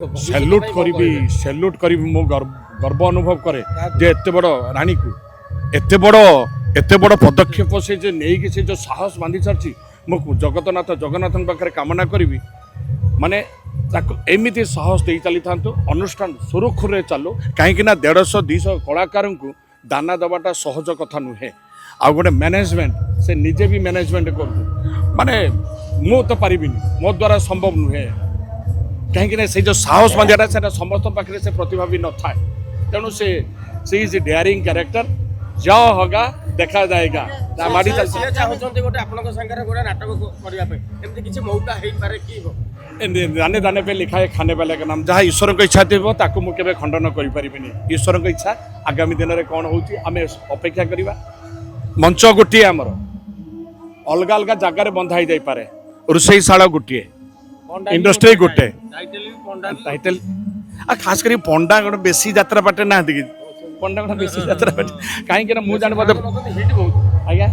salute करी मो गर्व अनुभव करे जे एते बड़ रानी को एते बड़ पदक्षेप से जे नहीं से जो साहस बांधी सारी मो जगन्नाथ पाखे कामना करी माने एमती साहस दे चली था अनुष्ठान सुरखुर चलू कहीं 150-200 कलाकार को दाना दबाटा सहज कथा नुहे आ गोटे मैनेजमेंट से निजे भी मैनेजमेंट करूँ माने मु तो पारिनी मो द्वारा संभव नुहे कहीं से जो साहस बांधा से समस्त पाखे से प्रतिभा भी न था तेणु से इज डेयरिंग कैरेक्टर जा होगा देखा जाएगा गोटे नाटक दाने दाने पे लिखा है खाने वाले का नाम जहाँ ईश्वर को इच्छा थी ताकू मुझे खंडन करें ईश्वर को इच्छा आगामी दिन में कौन हो अपेक्षा करवा मंच गोटे आमर अलग अलग जगार बंधा ही पारे रोषईशाला गोटे इंडस्ट्री गोटे टाइटल खास कर पंडा गोटे बेसी यात्रा पाटे ना पंडा गोटे बेसी यात्रा पाटे कहीं मुझे जान आज्ञा